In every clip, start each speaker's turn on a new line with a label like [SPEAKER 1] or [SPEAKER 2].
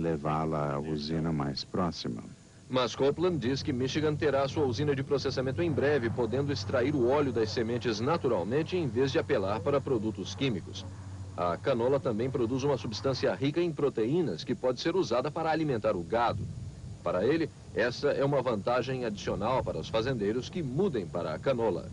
[SPEAKER 1] levá-la à usina mais próxima.
[SPEAKER 2] Mas Copeland diz que Michigan terá sua usina de processamento em breve, podendo extrair o óleo das sementes naturalmente em vez de apelar para produtos químicos. A canola também produz uma substância rica em proteínas que pode ser usada para alimentar o gado. Para ele, essa é uma vantagem adicional para os fazendeiros que mudem para a canola.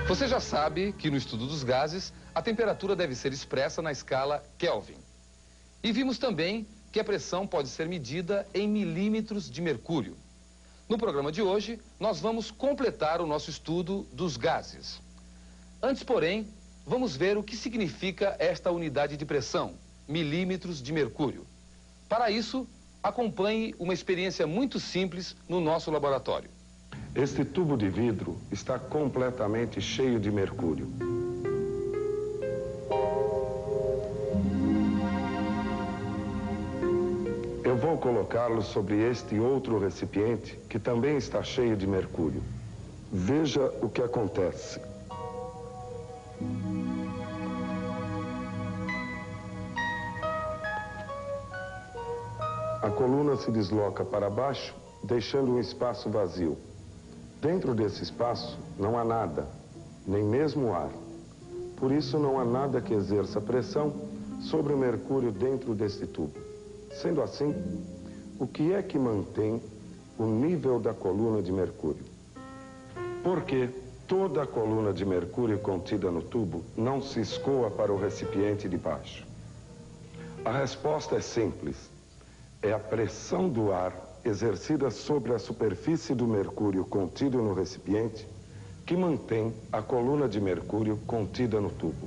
[SPEAKER 3] Você já sabe que no estudo dos gases, a temperatura deve ser expressa na escala Kelvin. E vimos também que a pressão pode ser medida em milímetros de mercúrio. No programa de hoje, nós vamos completar o nosso estudo dos gases. Antes, porém, vamos ver o que significa esta unidade de pressão, milímetros de mercúrio. Para isso, acompanhe uma experiência muito simples no nosso laboratório.
[SPEAKER 4] Este tubo de vidro está completamente cheio de mercúrio. Eu vou colocá-lo sobre este outro recipiente que também está cheio de mercúrio. Veja o que acontece. A coluna se desloca para baixo, deixando um espaço vazio. Dentro desse espaço não há nada, nem mesmo ar. Por isso não há nada que exerça pressão sobre o mercúrio dentro deste tubo. Sendo assim, o que é que mantém o nível da coluna de mercúrio? Porque toda a coluna de mercúrio contida no tubo não se escoa para o recipiente de baixo. A resposta é simples. É a pressão do ar exercida sobre a superfície do mercúrio contido no recipiente que mantém a coluna de mercúrio contida no tubo.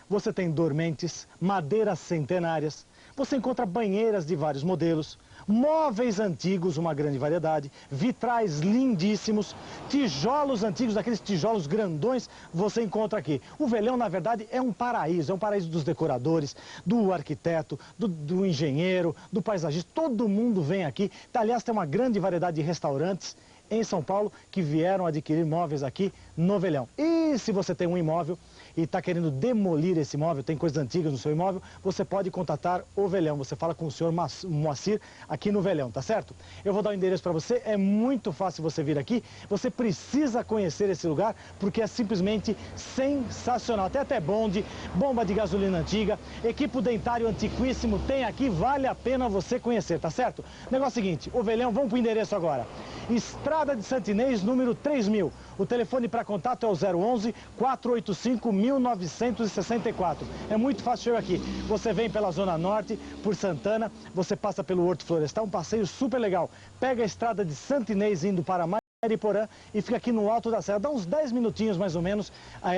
[SPEAKER 5] Você tem dormentes, madeiras centenárias, você encontra banheiras de vários modelos, móveis antigos, uma grande variedade, vitrais lindíssimos, tijolos antigos, aqueles tijolos grandões, você encontra aqui. O Velhão, na verdade, é um paraíso dos decoradores, do arquiteto, do engenheiro, do paisagista, todo mundo vem aqui. Aliás, tem uma grande variedade de restaurantes em São Paulo que vieram adquirir móveis aqui no Velhão. E se você tem um imóvel e está querendo demolir esse imóvel, tem coisas antigas no seu imóvel, você pode contatar o Velhão. Você fala com o senhor Moacir aqui no Velhão, tá certo? Eu vou dar o endereço para você, é muito fácil você vir aqui. Você precisa conhecer esse lugar porque é simplesmente sensacional. Tem até bonde, bomba de gasolina antiga, equipo dentário antiquíssimo tem aqui, vale a pena você conhecer, tá certo? Negócio seguinte, o Velhão, vamos pro endereço agora. Estrada de Santa Inês, número 3000. O telefone para contato é o 011-485-1964. É muito fácil chegar aqui. Você vem pela Zona Norte, por Santana, você passa pelo Horto Florestal, um passeio super legal. Pega a estrada de Santa Inês indo para Mariporã e fica aqui no alto da serra. Dá uns 10 minutinhos mais ou menos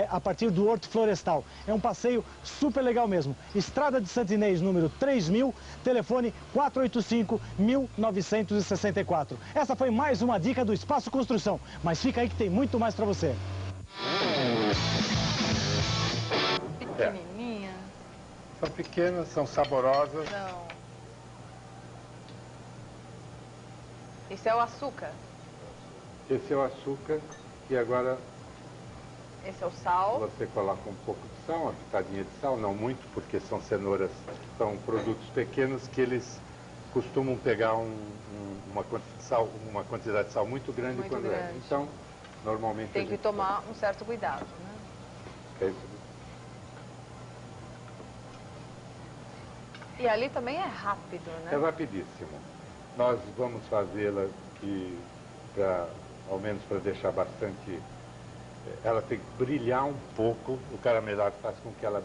[SPEAKER 5] a partir do Horto Florestal. É um passeio super legal mesmo. Estrada de Santa Inês, número 3000, telefone 485-1964. Essa foi mais uma dica do Espaço Construção, mas fica aí que tem muito mais para você.
[SPEAKER 6] Pequenininha.
[SPEAKER 7] São pequenas, são saborosas.
[SPEAKER 6] Não. Esse é o açúcar.
[SPEAKER 7] Esse é o açúcar e agora
[SPEAKER 6] Esse é o sal.
[SPEAKER 7] você coloca um pouco de sal, uma pitadinha de sal, não muito, porque são cenouras, são produtos pequenos que eles costumam pegar uma quantidade de sal muito grande
[SPEAKER 6] Muito
[SPEAKER 7] quando
[SPEAKER 6] grande.
[SPEAKER 7] Então, normalmente
[SPEAKER 6] Tem que tomar um certo cuidado, né?
[SPEAKER 7] É isso.
[SPEAKER 6] E ali também é rápido, né?
[SPEAKER 7] É rapidíssimo. Nós vamos fazê-la aqui para ao menos para deixar bastante... Ela tem que brilhar um pouco, o caramelado faz com que ela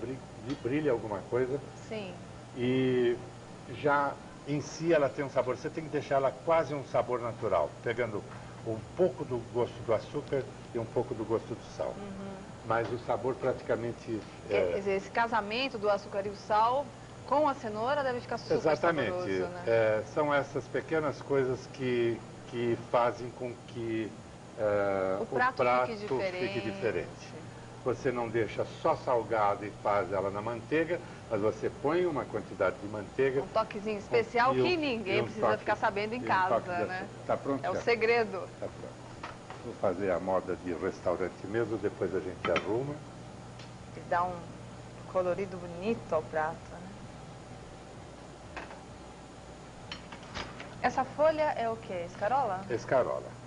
[SPEAKER 7] brilhe alguma coisa.
[SPEAKER 6] Sim.
[SPEAKER 7] E já em si ela tem um sabor, você tem que deixar ela quase um sabor natural, pegando um pouco do gosto do açúcar e um pouco do gosto do sal. Mas o sabor praticamente...
[SPEAKER 6] Quer dizer, esse casamento do açúcar e o sal com a cenoura deve ficar super
[SPEAKER 7] Exatamente.
[SPEAKER 6] saboroso, né?
[SPEAKER 7] São essas pequenas coisas que fazem com que
[SPEAKER 6] o prato
[SPEAKER 7] fique diferente. Você não deixa só salgado e faz ela na manteiga, mas você põe uma quantidade de manteiga.
[SPEAKER 6] Um toquezinho especial que ninguém precisa ficar sabendo em casa, né?
[SPEAKER 7] Tá pronto?
[SPEAKER 6] É o segredo.
[SPEAKER 7] Tá pronto. Vou fazer a moda de restaurante mesmo, depois a gente arruma.
[SPEAKER 6] E dá um colorido bonito ao prato, né? Essa folha é o quê? Escarola?
[SPEAKER 7] Escarola.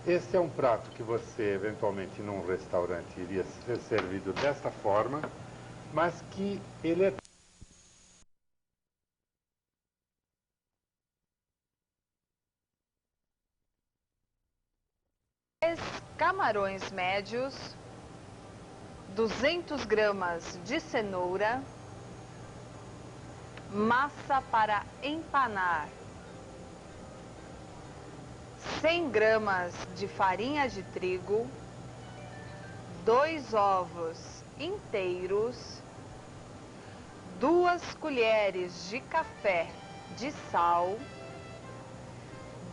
[SPEAKER 7] Esse é um prato que você, eventualmente, num restaurante, iria ser servido desta forma, mas que ele é...
[SPEAKER 6] Camarões médios, 200 gramas de cenoura, massa para empanar, 100 gramas de farinha de trigo, 2 ovos inteiros, 2 colheres de café de sal,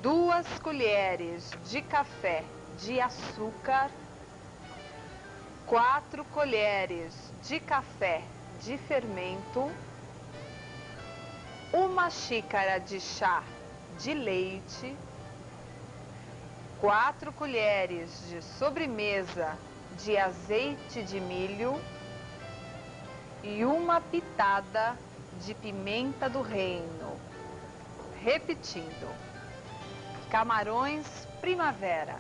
[SPEAKER 6] 2 colheres de café de açúcar, 4 colheres de café de fermento, 1 xícara de chá de leite, 4 colheres de sobremesa de azeite de milho e 1 pitada de pimenta do reino. Repetindo, camarões primavera,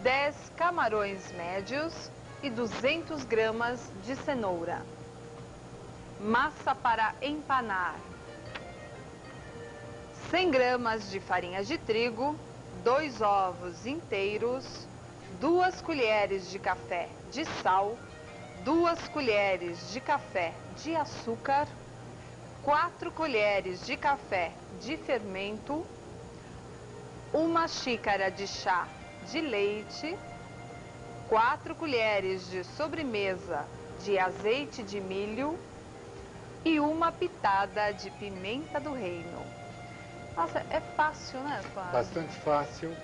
[SPEAKER 6] 10 camarões médios e 200 gramas de cenoura. Massa para empanar, 100 gramas de farinha de trigo, 2 ovos inteiros, 2 colheres de café de sal, 2 colheres de café de açúcar, 4 colheres de café de fermento, 1 xícara de chá de leite, 4 colheres de sobremesa de azeite de milho e 1 pitada de pimenta do reino. Nossa, é fácil, né, Flávio?
[SPEAKER 7] Bastante fácil.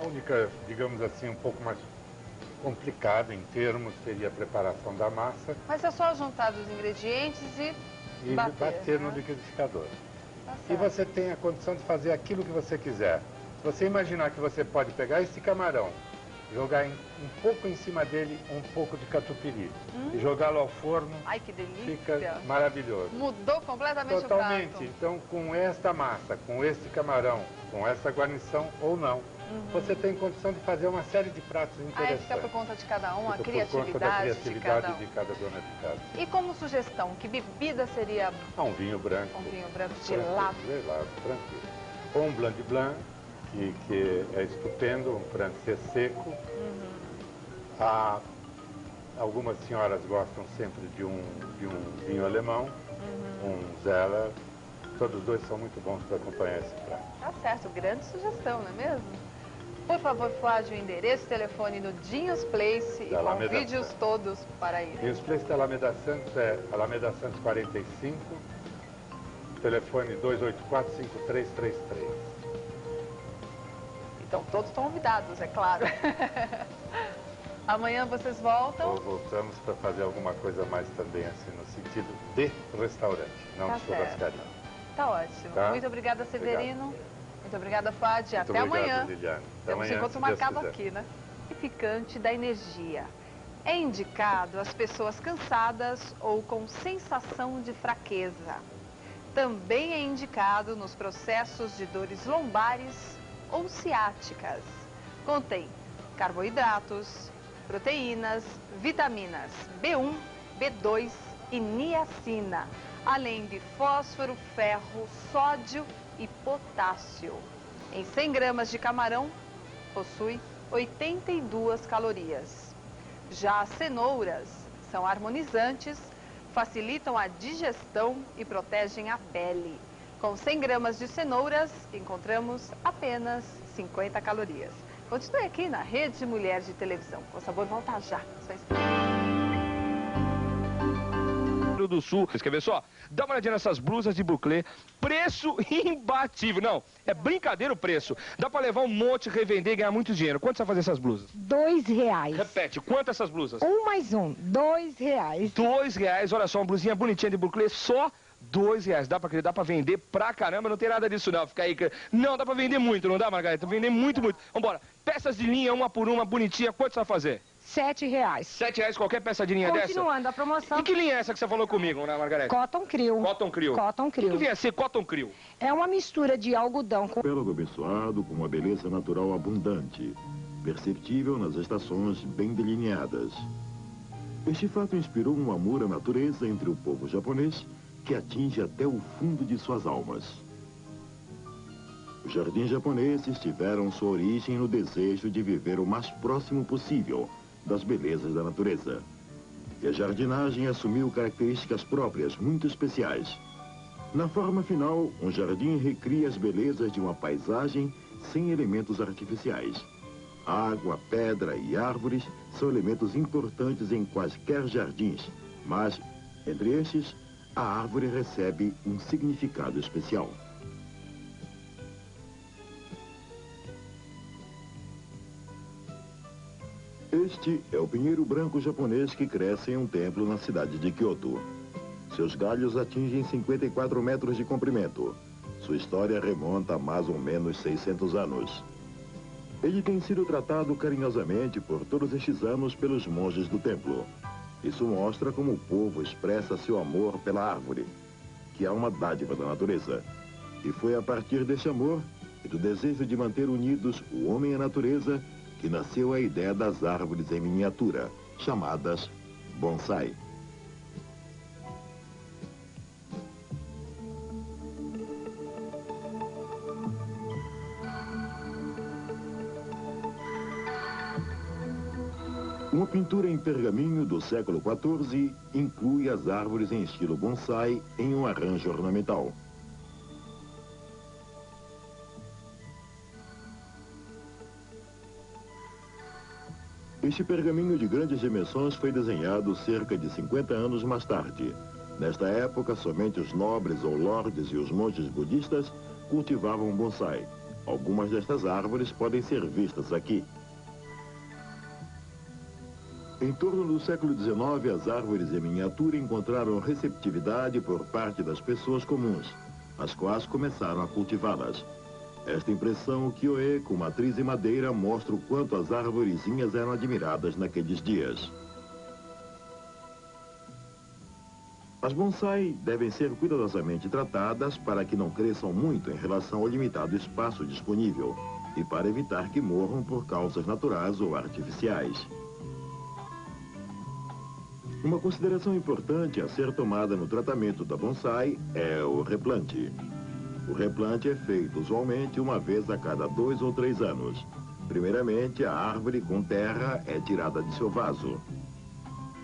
[SPEAKER 7] A única, digamos assim, um pouco mais complicada em termos seria a preparação da massa.
[SPEAKER 6] Mas é só juntar os ingredientes e bater,
[SPEAKER 7] no
[SPEAKER 6] né?
[SPEAKER 7] liquidificador.
[SPEAKER 6] Tá
[SPEAKER 7] E
[SPEAKER 6] certo.
[SPEAKER 7] você tem a condição de fazer aquilo que você quiser. Se você imaginar que você pode pegar esse camarão, jogar um pouco em cima dele um pouco de catupiry e jogá-lo ao forno,
[SPEAKER 6] Ai, que delícia.
[SPEAKER 7] fica maravilhoso.
[SPEAKER 6] Mudou completamente
[SPEAKER 7] Totalmente.
[SPEAKER 6] o prato.
[SPEAKER 7] Então, com esta massa, com este camarão, com essa guarnição ou não, você tem condição de fazer uma série de pratos
[SPEAKER 6] Aí
[SPEAKER 7] interessantes.
[SPEAKER 6] fica por conta de cada um, a
[SPEAKER 7] Fica por conta da
[SPEAKER 6] criatividade
[SPEAKER 7] criatividade
[SPEAKER 6] de
[SPEAKER 7] de cada dona de casa.
[SPEAKER 6] E como sugestão, que bebida seria
[SPEAKER 7] Um vinho branco.
[SPEAKER 6] um vinho branco
[SPEAKER 7] Tranquilo,
[SPEAKER 6] gelado?
[SPEAKER 7] gelado, tranquilo. Ou um blanc de blanc, que é estupendo, um francês seco. Algumas senhoras gostam sempre de um vinho alemão, um Zeller. Todos os dois são muito bons para acompanhar esse prato.
[SPEAKER 6] Tá certo, grande sugestão, não é mesmo? Por favor, Flávio, o endereço e telefone no Dinhos Place e
[SPEAKER 7] Da Alameda
[SPEAKER 6] convide-os
[SPEAKER 7] Santos.
[SPEAKER 6] todos para ir.
[SPEAKER 7] E os places da Alameda Santos é Alameda Santos 45, telefone 284-5333.
[SPEAKER 6] Então, todos estão convidados, é claro. Amanhã vocês voltam.
[SPEAKER 7] Ou voltamos para fazer alguma coisa mais também, assim, no sentido de restaurante, não
[SPEAKER 6] Tá
[SPEAKER 7] de churrascaria.
[SPEAKER 6] Tá ótimo.
[SPEAKER 7] Tá?
[SPEAKER 6] Muito obrigada, Severino. Muito obrigada, Fadi.
[SPEAKER 7] Muito
[SPEAKER 6] Até
[SPEAKER 7] obrigado,
[SPEAKER 6] amanhã.
[SPEAKER 7] Liliane. Até
[SPEAKER 6] Temos
[SPEAKER 7] amanhã,
[SPEAKER 6] encontro
[SPEAKER 7] se Deus
[SPEAKER 6] marcado
[SPEAKER 7] quiser.
[SPEAKER 6] aqui, né? E picante da energia. É indicado às pessoas cansadas ou com sensação de fraqueza. Também é indicado nos processos de dores lombares ou ciáticas. Contém carboidratos, proteínas, vitaminas B1, B2 e niacina, além de fósforo, ferro, sódio e potássio. Em 100 gramas de camarão, possui 82 calorias. Já as cenouras são harmonizantes, facilitam a digestão e protegem a pele. Com 100 gramas de cenouras, encontramos apenas 50 calorias. Continue aqui na Rede Mulher de Televisão. O Sabor volta já. Só espera.
[SPEAKER 8] Do Sul. Quer ver só? Dá uma olhadinha nessas blusas de buclé. Preço imbatível. Não, é brincadeira o preço. Dá pra levar um monte, revender e ganhar muito dinheiro. Quanto você vai fazer essas blusas?
[SPEAKER 9] R$2.
[SPEAKER 8] Repete, quanto essas blusas?
[SPEAKER 9] Um mais um, R$2.
[SPEAKER 8] R$2. Olha só, uma blusinha bonitinha de buclé, só R$2. Dá pra vender pra caramba, não tem nada disso não. Fica aí. Não, dá pra vender muito, não dá, Margareta? Vender muito, muito. Vambora. Peças de linha, uma por uma, bonitinha. Quanto você vai fazer?
[SPEAKER 9] R$7.
[SPEAKER 8] R$7 qualquer peça de linha dessa?
[SPEAKER 9] Continuando a promoção.
[SPEAKER 8] E que linha é essa que você falou comigo, né, Margareta?
[SPEAKER 9] Cotton Creel.
[SPEAKER 8] Cotton Creel.
[SPEAKER 9] Cotton
[SPEAKER 8] O
[SPEAKER 9] Creel.
[SPEAKER 8] que vem a ser Cotton Creel?
[SPEAKER 9] É uma mistura de algodão com...
[SPEAKER 10] Pélago abençoado com uma beleza natural abundante, perceptível nas estações bem delineadas. Este fato inspirou um amor à natureza entre o povo japonês que atinge até o fundo de suas almas. Os jardins japoneses tiveram sua origem no desejo de viver o mais próximo possível das belezas da natureza. E a jardinagem assumiu características próprias muito especiais. Na forma final, um jardim recria as belezas de uma paisagem sem elementos artificiais. Água, pedra e árvores são elementos importantes em quaisquer jardins, mas, entre estes, a árvore recebe um significado especial. Este é o pinheiro branco japonês que cresce em um templo na cidade de Kyoto. Seus galhos atingem 54 metros de comprimento. Sua história remonta a mais ou menos 600 anos. Ele tem sido tratado carinhosamente por todos estes anos pelos monges do templo. Isso mostra como o povo expressa seu amor pela árvore, que é uma dádiva da natureza. E foi a partir deste amor e do desejo de manter unidos o homem e a natureza que nasceu a ideia das árvores em miniatura, chamadas bonsai. Uma pintura em pergaminho do século XIV inclui as árvores em estilo bonsai em um arranjo ornamental. Este pergaminho de grandes dimensões foi desenhado cerca de 50 anos mais tarde. Nesta época, somente os nobres ou lordes e os monges budistas cultivavam bonsai. Algumas destas árvores podem ser vistas aqui. Em torno do século XIX, as árvores em miniatura encontraram receptividade por parte das pessoas comuns, as quais começaram a cultivá-las. Esta impressão Kyoe, com matriz em madeira, mostra o quanto as arvorezinhas eram admiradas naqueles dias. As bonsai devem ser cuidadosamente tratadas para que não cresçam muito em relação ao limitado espaço disponível e para evitar que morram por causas naturais ou artificiais. Uma consideração importante a ser tomada no tratamento da bonsai é o replante. O replante é feito usualmente uma vez a cada 2 ou 3 anos. Primeiramente, a árvore com terra é tirada de seu vaso.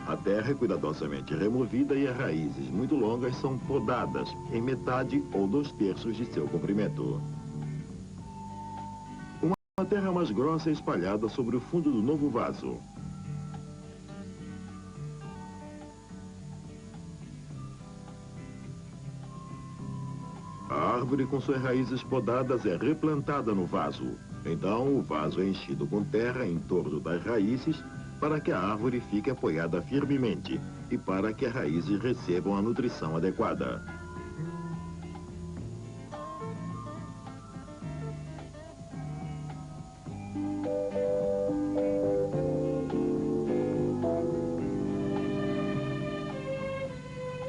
[SPEAKER 10] A terra é cuidadosamente removida e as raízes muito longas são podadas em metade ou 2/3 de seu comprimento. Uma terra mais grossa é espalhada sobre o fundo do novo vaso. A árvore com suas raízes podadas é replantada no vaso. Então, o vaso é enchido com terra em torno das raízes para que a árvore fique apoiada firmemente e para que as raízes recebam a nutrição adequada.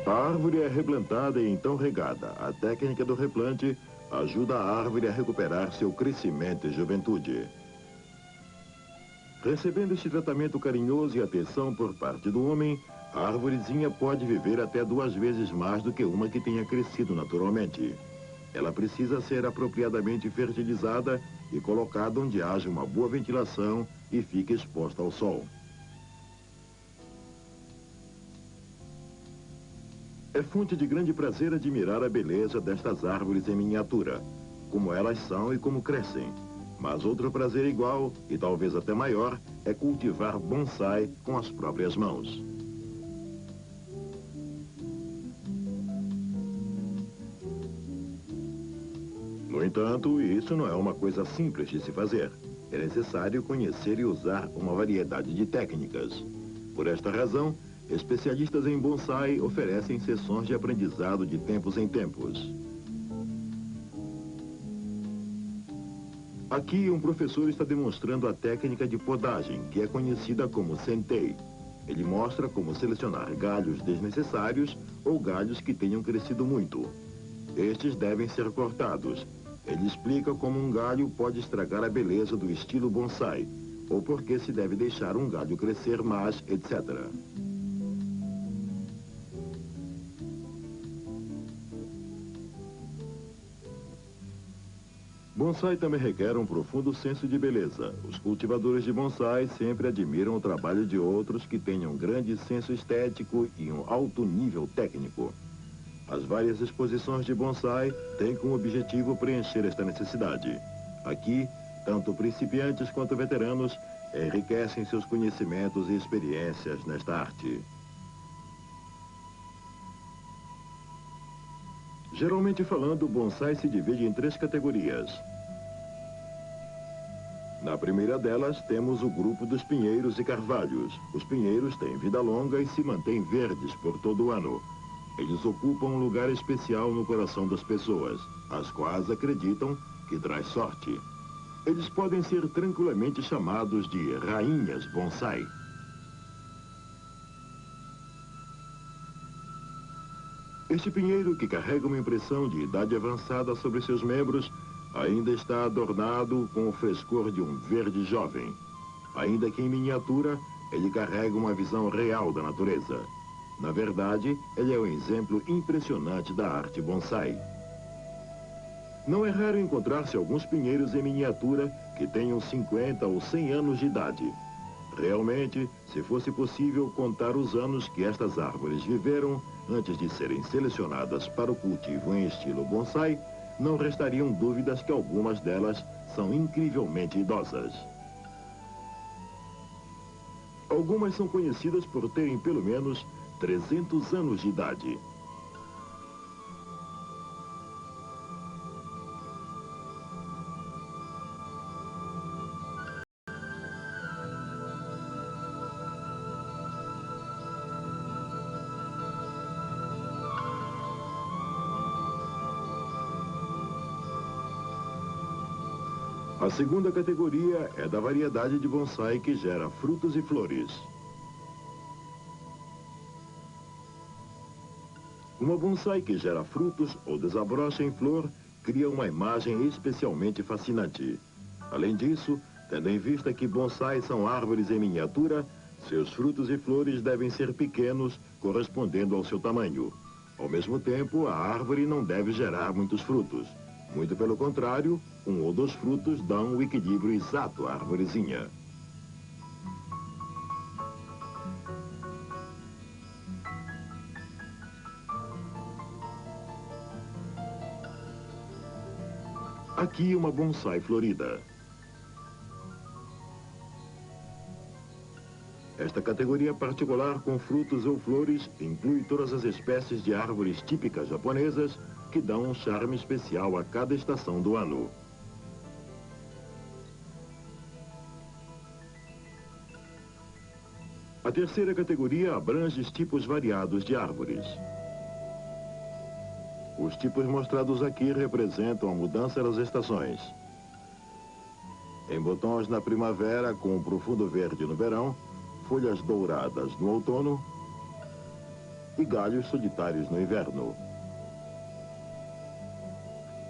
[SPEAKER 10] A árvore é replantada e então regada. A técnica do replante ajuda a árvore a recuperar seu crescimento e juventude. Recebendo este tratamento carinhoso e atenção por parte do homem, a árvorezinha pode viver até 2 vezes mais do que uma que tenha crescido naturalmente. Ela precisa ser apropriadamente fertilizada e colocada onde haja uma boa ventilação e fique exposta ao sol. É fonte de grande prazer admirar a beleza destas árvores em miniatura, como elas são e como crescem. Mas outro prazer igual, e talvez até maior, é cultivar bonsai com as próprias mãos. No entanto, isso não é uma coisa simples de se fazer. É necessário conhecer e usar uma variedade de técnicas. Por esta razão, especialistas em bonsai oferecem sessões de aprendizado de tempos em tempos. Aqui, um professor está demonstrando a técnica de podagem, que é conhecida como sentei. Ele mostra como selecionar galhos desnecessários ou galhos que tenham crescido muito. Estes devem ser cortados. Ele explica como um galho pode estragar a beleza do estilo bonsai, ou por que se deve deixar um galho crescer mais, etc. Bonsai também requer um profundo senso de beleza. Os cultivadores de bonsai sempre admiram o trabalho de outros que tenham grande senso estético e um alto nível técnico. As várias exposições de bonsai têm como objetivo preencher esta necessidade. Aqui, tanto principiantes quanto veteranos enriquecem seus conhecimentos e experiências nesta arte. Geralmente falando, o bonsai se divide em 3 categorias. Na primeira delas, temos o grupo dos pinheiros e carvalhos. Os pinheiros têm vida longa e se mantêm verdes por todo o ano. Eles ocupam um lugar especial no coração das pessoas, as quais acreditam que traz sorte. Eles podem ser tranquilamente chamados de rainhas bonsai. Este pinheiro, que carrega uma impressão de idade avançada sobre seus membros, ainda está adornado com o frescor de um verde jovem. Ainda que em miniatura, ele carrega uma visão real da natureza. Na verdade, ele é um exemplo impressionante da arte bonsai. Não é raro encontrar-se alguns pinheiros em miniatura que tenham 50 ou 100 anos de idade. Realmente, se fosse possível contar os anos que estas árvores viveram antes de serem selecionadas para o cultivo em estilo bonsai, não restariam dúvidas que algumas delas são incrivelmente idosas. Algumas são conhecidas por terem pelo menos 300 anos de idade. A segunda categoria é da variedade de bonsai que gera frutos e flores. Uma bonsai que gera frutos ou desabrocha em flor cria uma imagem especialmente fascinante. Além disso, tendo em vista que bonsais são árvores em miniatura, seus frutos e flores devem ser pequenos, correspondendo ao seu tamanho. Ao mesmo tempo, a árvore não deve gerar muitos frutos. Muito pelo contrário, um ou 2 frutos dão o equilíbrio exato à arvorezinha. Aqui uma bonsai florida. Esta categoria particular com frutos ou flores inclui todas as espécies de árvores típicas japonesas que dão um charme especial a cada estação do ano. A terceira categoria abrange tipos variados de árvores. Os tipos mostrados aqui representam a mudança das estações. Em botões na primavera, com um profundo verde no verão, folhas douradas no outono e galhos solitários no inverno.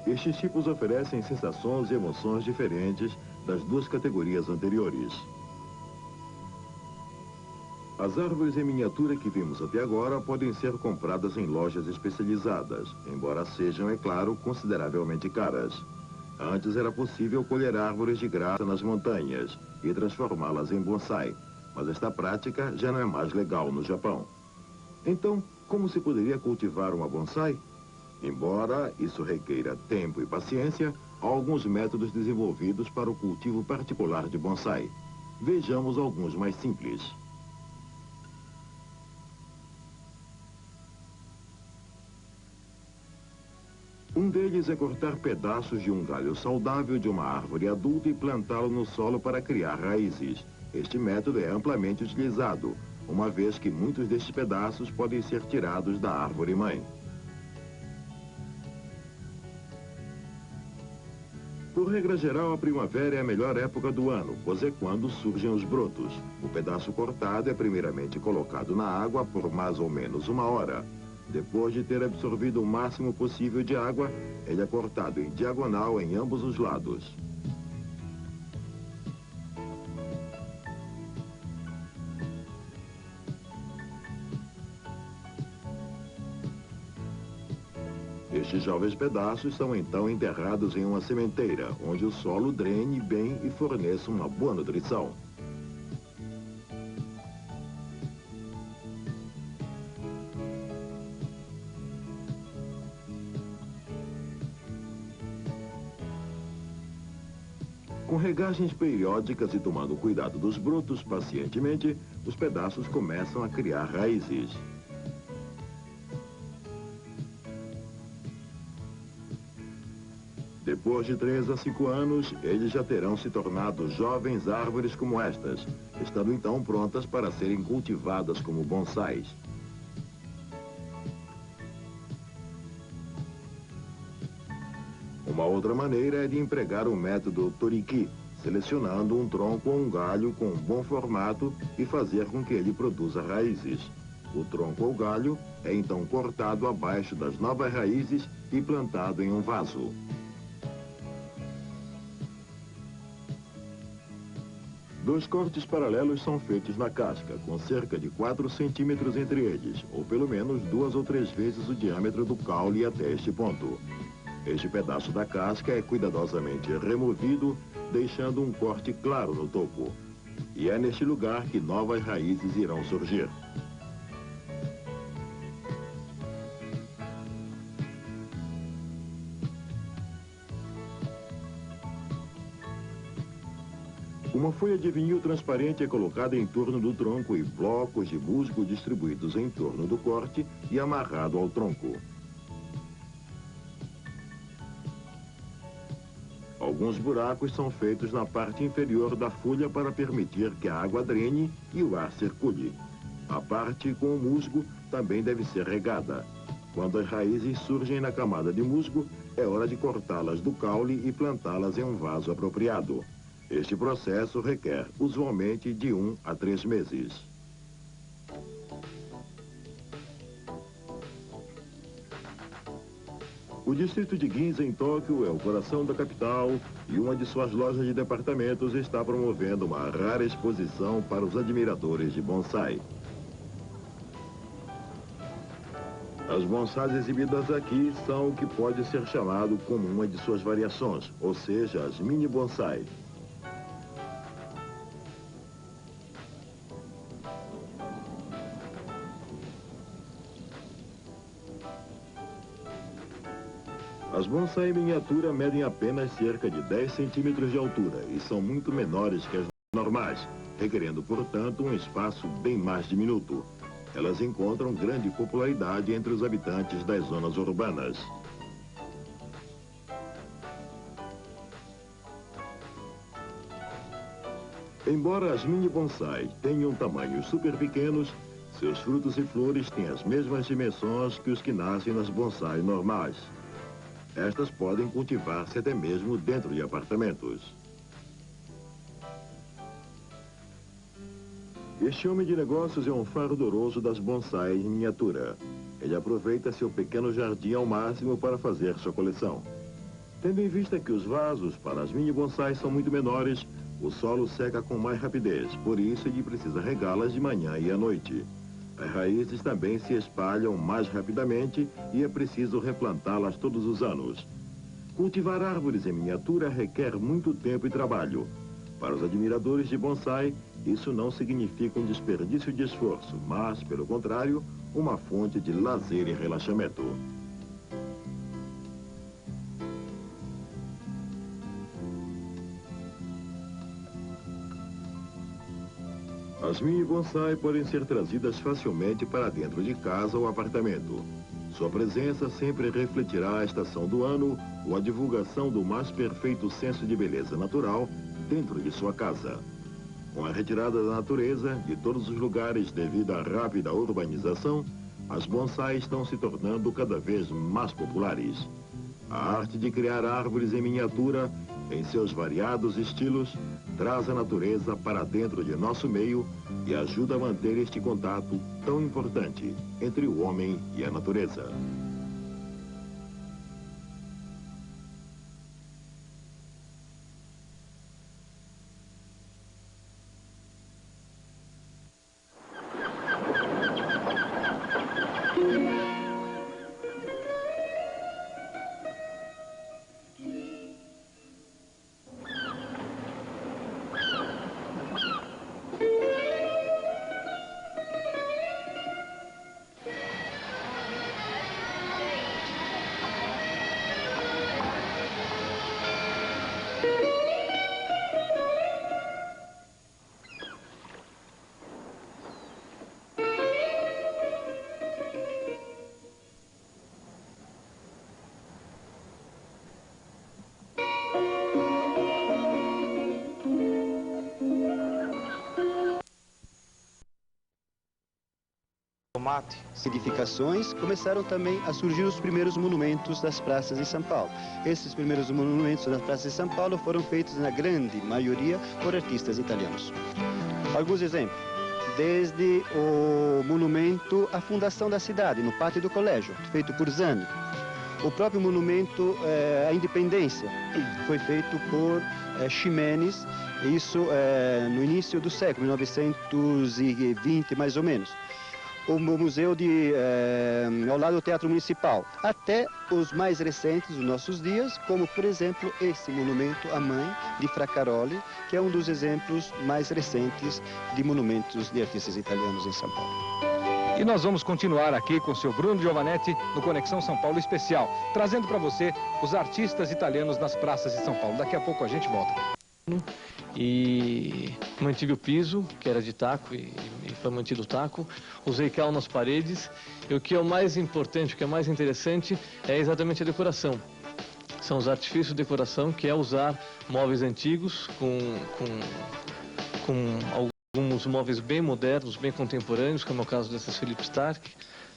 [SPEAKER 10] Estes tipos oferecem sensações e emoções diferentes das 2 categorias anteriores. As árvores em miniatura que vimos até agora podem ser compradas em lojas especializadas, embora sejam, é claro, consideravelmente caras. Antes era possível colher árvores de graça nas montanhas e transformá-las em bonsai, mas esta prática já não é mais legal no Japão. Então, como se poderia cultivar uma bonsai? Embora isso requeira tempo e paciência, há alguns métodos desenvolvidos para o cultivo particular de bonsai. Vejamos alguns mais simples. Um deles é cortar pedaços de um galho saudável de uma árvore adulta e plantá-lo no solo para criar raízes. Este método é amplamente utilizado, uma vez que muitos destes pedaços podem ser tirados da árvore-mãe. Por regra geral, a primavera é a melhor época do ano, pois é quando surgem os brotos. O pedaço cortado é primeiramente colocado na água por mais ou menos 1 hora. Depois de ter absorvido o máximo possível de água, ele é cortado em diagonal em ambos os lados. Estes jovens pedaços são então enterrados em uma sementeira, onde o solo drene bem e forneça uma boa nutrição. Com regagens periódicas e tomando cuidado dos brotos pacientemente, os pedaços começam a criar raízes. Depois de 3 a 5 anos, eles já terão se tornado jovens árvores como estas, estando então prontas para serem cultivadas como bonsais. Uma outra maneira é de empregar o método Toriki, selecionando um tronco ou um galho com um bom formato e fazer com que ele produza raízes. O tronco ou galho é então cortado abaixo das novas raízes e plantado em um vaso. Dois cortes paralelos são feitos na casca, com cerca de 4 centímetros entre eles, ou pelo menos 2 ou 3 vezes o diâmetro do caule até este ponto. Este pedaço da casca é cuidadosamente removido, deixando um corte claro no topo. E é neste lugar que novas raízes irão surgir. Uma folha de vinil transparente é colocada em torno do tronco e blocos de musgo distribuídos em torno do corte e amarrado ao tronco. Alguns buracos são feitos na parte inferior da folha para permitir que a água drene e o ar circule. A parte com o musgo também deve ser regada. Quando as raízes surgem na camada de musgo, é hora de cortá-las do caule e plantá-las em um vaso apropriado. Este processo requer, usualmente, de 1 a 3 meses. O distrito de Ginza, em Tóquio, é o coração da capital e uma de suas lojas de departamentos está promovendo uma rara exposição para os admiradores de bonsai. As bonsais exibidas aqui são o que pode ser chamado como uma de suas variações, ou seja, as mini bonsai. As bonsai em miniatura medem apenas cerca de 10 centímetros de altura e são muito menores que as normais, requerendo, portanto, um espaço bem mais diminuto. Elas encontram grande popularidade entre os habitantes das zonas urbanas. Embora as mini bonsai tenham tamanhos super pequenos, seus frutos e flores têm as mesmas dimensões que os que nascem nas bonsai normais. Estas podem cultivar-se até mesmo dentro de apartamentos. Este homem de negócios é um ardoroso das bonsai em miniatura. Ele aproveita seu pequeno jardim ao máximo para fazer sua coleção. Tendo em vista que os vasos para as mini bonsais são muito menores, o solo seca com mais rapidez, por isso ele precisa regá-las de manhã e à noite. As raízes também se espalham mais rapidamente e é preciso replantá-las todos os anos. Cultivar árvores em miniatura requer muito tempo e trabalho. Para os admiradores de bonsai, isso não significa um desperdício de esforço, mas, pelo contrário, uma fonte de lazer e relaxamento. As mini bonsai podem ser trazidas facilmente para dentro de casa ou apartamento. Sua presença sempre refletirá a estação do ano ou a divulgação do mais perfeito senso de beleza natural dentro de sua casa. Com a retirada da natureza de todos os lugares devido à rápida urbanização, as bonsais estão se tornando cada vez mais populares. A arte de criar árvores em miniatura, em seus variados estilos, traz a natureza para dentro de nosso meio e ajuda a manter este contato tão importante entre o homem e a natureza.
[SPEAKER 11] Edificações, começaram também a surgir os primeiros monumentos das praças de São Paulo. Esses primeiros monumentos das praças de São Paulo foram feitos, na grande maioria, por artistas italianos. Alguns exemplos. Desde o monumento à fundação da cidade, no pátio do colégio, feito por Zani. O próprio monumento à independência foi feito por Ximenes, isso no início do século, 1920 mais ou menos. O museu ao lado do Teatro Municipal, até os mais recentes dos nossos dias, como, por exemplo, esse monumento à mãe de Fracaroli, que é um dos exemplos mais recentes de monumentos de artistas italianos em São Paulo.
[SPEAKER 8] E nós vamos continuar aqui com o seu Bruno Giovanetti no Conexão São Paulo Especial, trazendo para você os artistas italianos nas praças de São Paulo. Daqui a pouco a gente volta.
[SPEAKER 12] E mantive o piso, que era de taco, e foi mantido o taco. Usei cal nas paredes. E o que é o mais importante, o que é mais interessante, é exatamente a decoração. São os artifícios de decoração, que é usar móveis antigos com alguns móveis bem modernos, bem contemporâneos, como é o caso dessas Philippe Starck,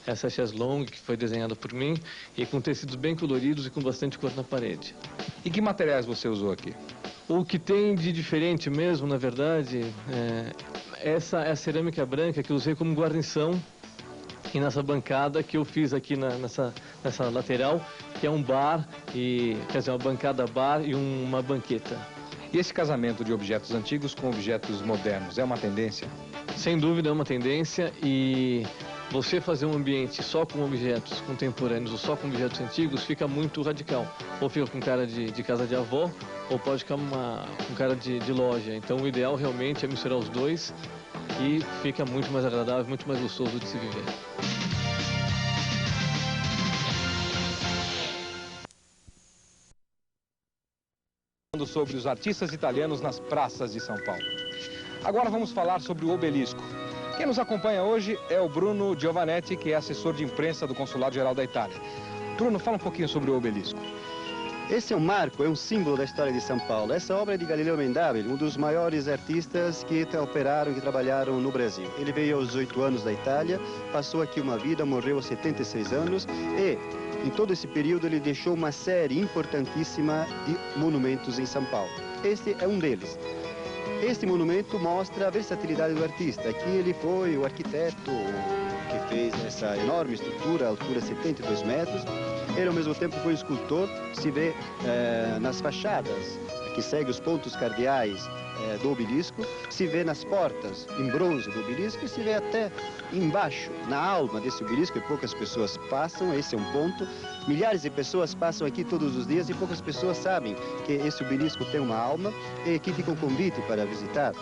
[SPEAKER 12] essa chaise longue, que foi desenhada por mim, e com tecidos bem coloridos e com bastante cor na parede.
[SPEAKER 8] E que materiais você usou aqui?
[SPEAKER 12] O que tem de diferente mesmo, na verdade, essa é a cerâmica branca que eu usei como guarnição, e nessa bancada que eu fiz aqui nessa lateral, que é um bar, quer dizer, uma bancada bar e uma banqueta.
[SPEAKER 8] E esse casamento de objetos antigos com objetos modernos é uma tendência?
[SPEAKER 12] Sem dúvida é uma tendência, e você fazer um ambiente só com objetos contemporâneos ou só com objetos antigos fica muito radical. Ou fica com cara de casa de avó, ou pode ficar com cara de loja. Então o ideal realmente é misturar os dois e fica muito mais agradável, muito mais gostoso de se viver.
[SPEAKER 8] Sobre os artistas italianos nas praças de São Paulo. Agora vamos falar sobre o Obelisco. Quem nos acompanha hoje é o Bruno Giovanetti, que é assessor de imprensa do Consulado Geral da Itália. Bruno, fala um pouquinho sobre o Obelisco.
[SPEAKER 11] Esse é um marco, é um símbolo da história de São Paulo. Essa obra é de Galileo Mendabile, um dos maiores artistas que operaram, que trabalharam no Brasil. Ele veio aos 8 anos da Itália, passou aqui uma vida, morreu aos 76 anos e, em todo esse período, ele deixou uma série importantíssima de monumentos em São Paulo. Este é um deles. Este monumento mostra a versatilidade do artista. Aqui ele foi o arquiteto que fez essa enorme estrutura, altura 72 metros. Ele, ao mesmo tempo, foi escultor, se vê nas fachadas, que segue os pontos cardeais do obelisco, se vê nas portas em bronze do obelisco e se vê até embaixo, na alma desse obelisco, e poucas pessoas passam. Esse é um ponto. Milhares de pessoas passam aqui todos os dias e poucas pessoas sabem que esse obelisco tem uma alma, e aqui fica um convite para visitar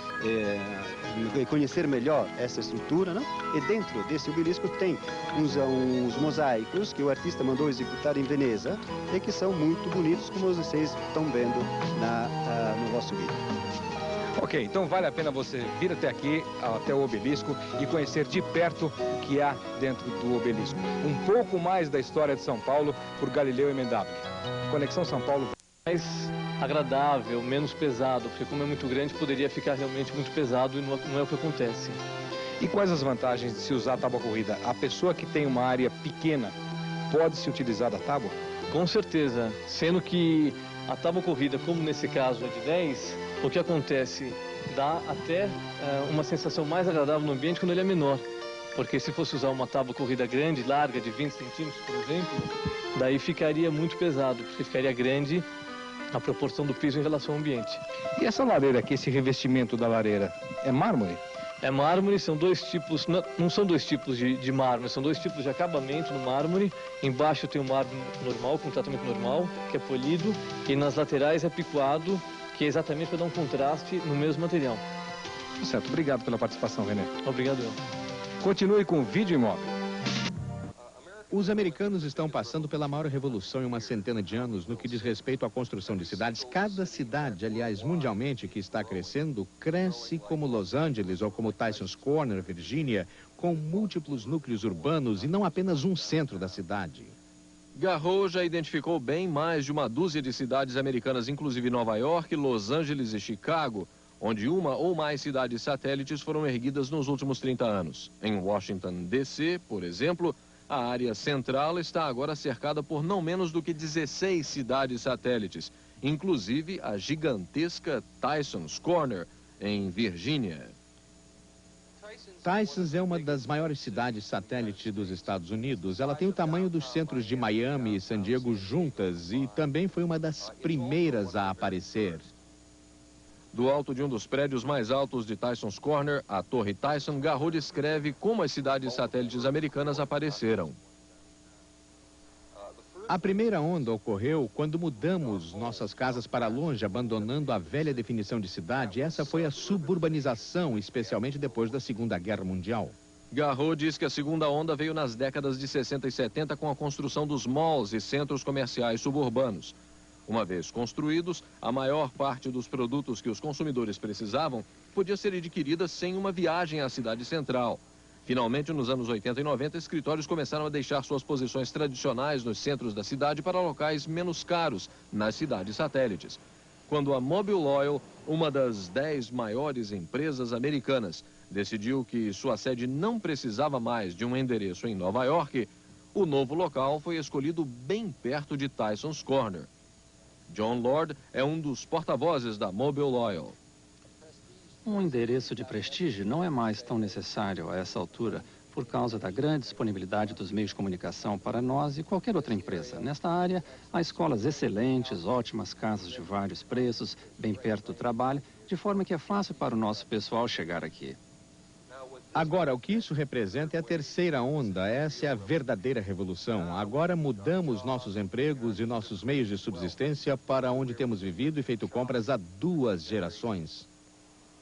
[SPEAKER 11] e conhecer melhor essa estrutura, né? E dentro desse obelisco tem uns mosaicos que o artista mandou executar em Veneza e que são muito bonitos, como vocês estão vendo no vosso vídeo.
[SPEAKER 8] Ok, então vale a pena você vir até aqui, até o obelisco, e conhecer de perto o que há dentro do obelisco. Um pouco mais da história de São Paulo por Galileu MW. Conexão São Paulo.
[SPEAKER 12] Mais agradável, menos pesado, porque como é muito grande, poderia ficar realmente muito pesado e não é o que acontece.
[SPEAKER 8] E quais as vantagens de se usar a tábua corrida? A pessoa que tem uma área pequena pode se utilizar da tábua?
[SPEAKER 12] Com certeza, sendo que a tábua corrida, como nesse caso é de 10, o que acontece? Dá até uma sensação mais agradável no ambiente quando ele é menor. Porque se fosse usar uma tábua corrida grande, larga, de 20 centímetros, por exemplo, daí ficaria muito pesado, porque ficaria grande a proporção do piso em relação ao ambiente.
[SPEAKER 8] E essa lareira aqui, esse revestimento da lareira, é mármore?
[SPEAKER 12] É mármore, são dois tipos, não são dois tipos de mármore, são dois tipos de acabamento no mármore. Embaixo tem o mármore normal, com tratamento normal, que é polido, e nas laterais é picoado, que é exatamente para dar um contraste no mesmo material.
[SPEAKER 8] Certo, obrigado pela participação, René.
[SPEAKER 12] Obrigado.
[SPEAKER 8] Continue com o Vídeo Imóvel.
[SPEAKER 13] Os americanos estão passando pela maior revolução em uma centena de anos no que diz respeito à construção de cidades. Cada cidade, aliás, mundialmente, que está crescendo, cresce como Los Angeles ou como Tysons Corner, Virgínia, com múltiplos núcleos urbanos e não apenas um centro da cidade.
[SPEAKER 2] Garreau já identificou bem mais de uma dúzia de cidades americanas, inclusive Nova York, Los Angeles e Chicago, onde uma ou mais cidades satélites foram erguidas nos últimos 30 anos. Em Washington, D.C., por exemplo, a área central está agora cercada por não menos do que 16 cidades satélites, inclusive a gigantesca Tysons Corner, em Virgínia.
[SPEAKER 13] Tysons é uma das maiores cidades satélite dos Estados Unidos. Ela tem o tamanho dos centros de Miami e San Diego juntas e também foi uma das primeiras a aparecer.
[SPEAKER 2] Do alto de um dos prédios mais altos de Tysons Corner, a Torre Tyson, Garreau descreve como as cidades satélites americanas apareceram.
[SPEAKER 13] A primeira onda ocorreu quando mudamos nossas casas para longe, abandonando a velha definição de cidade. Essa foi a suburbanização, especialmente depois da Segunda Guerra Mundial.
[SPEAKER 2] Garreau diz que a segunda onda veio nas décadas de 60 e 70 com a construção dos malls e centros comerciais suburbanos. Uma vez construídos, a maior parte dos produtos que os consumidores precisavam podia ser adquirida sem uma viagem à cidade central. Finalmente, nos anos 80 e 90, escritórios começaram a deixar suas posições tradicionais nos centros da cidade para locais menos caros, nas cidades satélites. Quando a Mobil Oil, uma das 10 maiores empresas americanas, decidiu que sua sede não precisava mais de um endereço em Nova York, o novo local foi escolhido bem perto de Tysons Corner. John Lord é um dos porta-vozes da Mobil Oil.
[SPEAKER 14] Um endereço de prestígio não é mais tão necessário a essa altura por causa da grande disponibilidade dos meios de comunicação para nós e qualquer outra empresa. Nesta área, há escolas excelentes, ótimas casas de vários preços, bem perto do trabalho, de forma que é fácil para o nosso pessoal chegar aqui.
[SPEAKER 13] Agora, o que isso representa é a terceira onda. Essa é a verdadeira revolução. Agora mudamos nossos empregos e nossos meios de subsistência para onde temos vivido e feito compras há 2 gerações.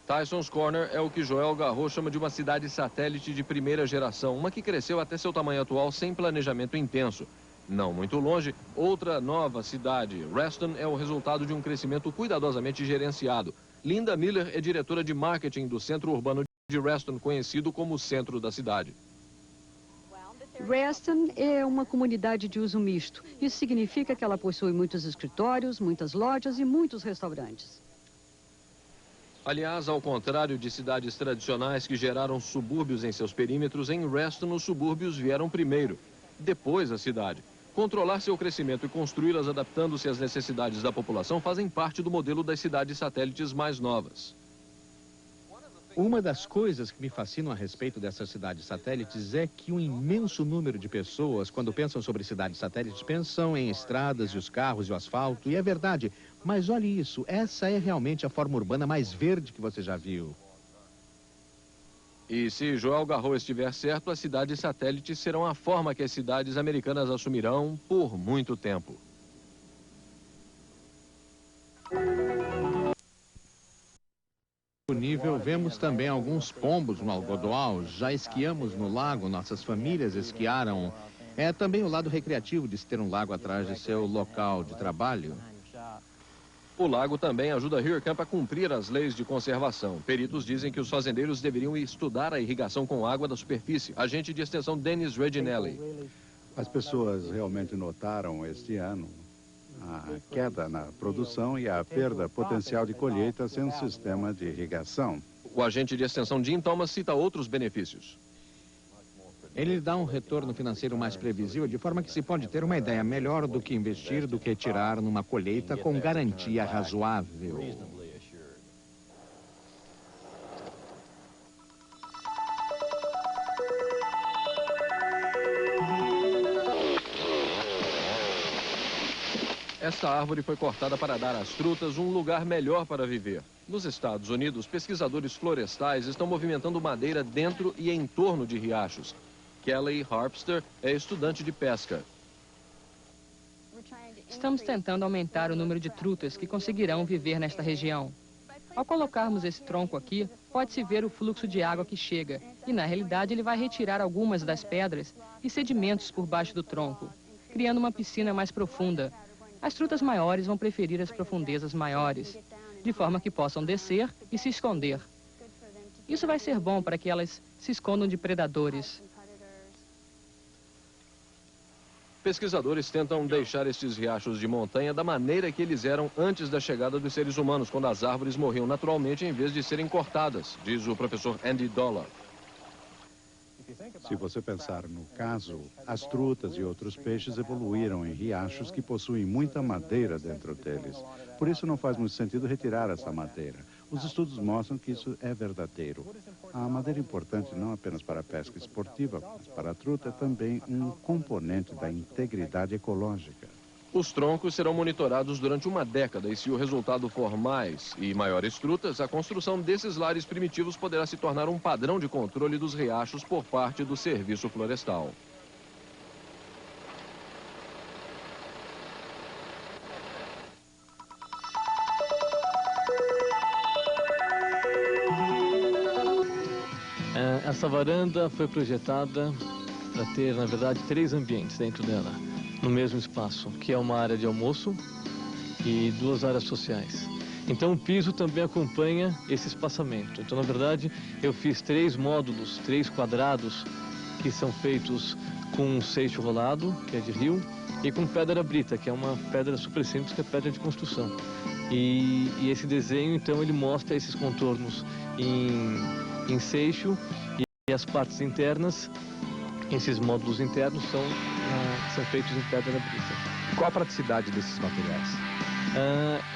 [SPEAKER 2] Tysons Corner é o que Joel Garreau chama de uma cidade satélite de primeira geração, uma que cresceu até seu tamanho atual sem planejamento intenso. Não muito longe, outra nova cidade, Reston, é o resultado de um crescimento cuidadosamente gerenciado. Linda Miller é diretora de marketing do centro urbano de Reston, conhecido como o centro da cidade.
[SPEAKER 15] Reston é uma comunidade de uso misto. Isso significa que ela possui muitos escritórios, muitas lojas e muitos restaurantes.
[SPEAKER 2] Aliás, ao contrário de cidades tradicionais que geraram subúrbios em seus perímetros, em Reston os subúrbios vieram primeiro, depois a cidade. Controlar seu crescimento e construí-las adaptando-se às necessidades da população fazem parte do modelo das cidades satélites mais novas.
[SPEAKER 13] Uma das coisas que me fascinam a respeito dessas cidades satélites é que um imenso número de pessoas, quando pensam sobre cidades satélites, pensam em estradas e os carros e o asfalto, e é verdade. Mas olhe isso, essa é realmente a forma urbana mais verde que você já viu.
[SPEAKER 2] E se Joel Garreau estiver certo, as cidades satélites serão a forma que as cidades americanas assumirão por muito tempo.
[SPEAKER 13] No nível, vemos também alguns pombos no algodoal. Já esquiamos no lago, nossas famílias esquiaram. É também o lado recreativo de se ter um lago atrás de seu local de trabalho.
[SPEAKER 2] O lago também ajuda Rio Camp a cumprir as leis de conservação. Peritos dizem que os fazendeiros deveriam estudar a irrigação com água da superfície. Agente de extensão Dennis Reginelli.
[SPEAKER 1] As pessoas realmente notaram este ano a queda na produção e a perda potencial de colheita sem um sistema de irrigação.
[SPEAKER 2] O agente de extensão Jim Thomas cita outros benefícios.
[SPEAKER 13] Ele dá um retorno financeiro mais previsível, de forma que se pode ter uma ideia melhor do que investir, do que tirar numa colheita com garantia razoável.
[SPEAKER 2] Esta árvore foi cortada para dar às frutas um lugar melhor para viver. Nos Estados Unidos, pesquisadores florestais estão movimentando madeira dentro e em torno de riachos. Kelly Harpster é estudante de pesca.
[SPEAKER 16] Estamos tentando aumentar o número de trutas que conseguirão viver nesta região. Ao colocarmos esse tronco aqui, pode-se ver o fluxo de água que chega. E, na realidade, ele vai retirar algumas das pedras e sedimentos por baixo do tronco, criando uma piscina mais profunda. As trutas maiores vão preferir as profundezas maiores, de forma que possam descer e se esconder. Isso vai ser bom para que elas se escondam de predadores.
[SPEAKER 2] Pesquisadores tentam deixar estes riachos de montanha da maneira que eles eram antes da chegada dos seres humanos, quando as árvores morriam naturalmente em vez de serem cortadas, diz o professor Andy Dollar.
[SPEAKER 1] Se você pensar no caso, as trutas e outros peixes evoluíram em riachos que possuem muita madeira dentro deles. Por isso não faz muito sentido retirar essa madeira. Os estudos mostram que isso é verdadeiro. A madeira é importante não apenas para a pesca esportiva, mas para a truta é também um componente da integridade ecológica.
[SPEAKER 2] Os troncos serão monitorados durante uma década e se o resultado for mais e maiores trutas, a construção desses lares primitivos poderá se tornar um padrão de controle dos riachos por parte do Serviço Florestal.
[SPEAKER 12] Essa varanda foi projetada para ter, na verdade, 3 ambientes dentro dela, no mesmo espaço, que é uma área de almoço e 2 áreas sociais. Então o piso também acompanha esse espaçamento. Então, na verdade, eu fiz 3 módulos, 3 quadrados, que são feitos com um seixo rolado, que é de rio, e com pedra brita, que é uma pedra super simples, que é pedra de construção. E esse desenho, então, ele mostra esses contornos em seixo e as partes internas, esses módulos internos são feitos em pedra brita.
[SPEAKER 13] Qual a praticidade desses materiais?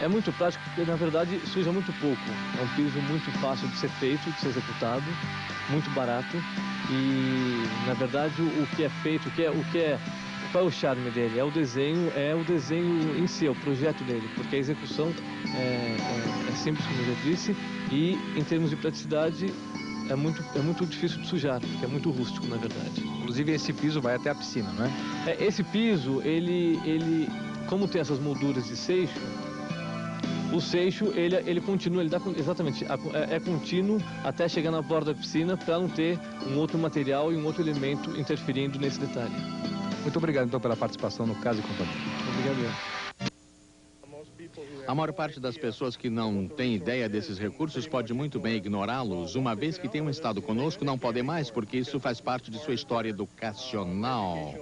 [SPEAKER 12] É muito prático porque, na verdade, suja muito pouco. É um piso muito fácil de ser feito, de ser executado, muito barato. E, na verdade, o que é feito, qual é o charme dele? É o desenho em si, é o projeto dele, porque a execução é simples, como eu já disse, e, em termos de praticidade, é muito difícil de sujar, porque é muito rústico, na verdade.
[SPEAKER 13] Inclusive, esse piso vai até a piscina, não é?
[SPEAKER 12] Esse piso, ele como tem essas molduras de seixo, o seixo, ele continua, ele dá exatamente, é contínuo até chegar na borda da piscina para não ter um outro material e um outro elemento interferindo nesse detalhe.
[SPEAKER 13] Muito obrigado, então, pela participação no Casa e Companhia.
[SPEAKER 12] Obrigado.
[SPEAKER 13] A maior parte das pessoas que não tem ideia desses recursos pode muito bem ignorá-los. Uma vez que tenham estado conosco, não podem mais, porque isso faz parte de sua história educacional.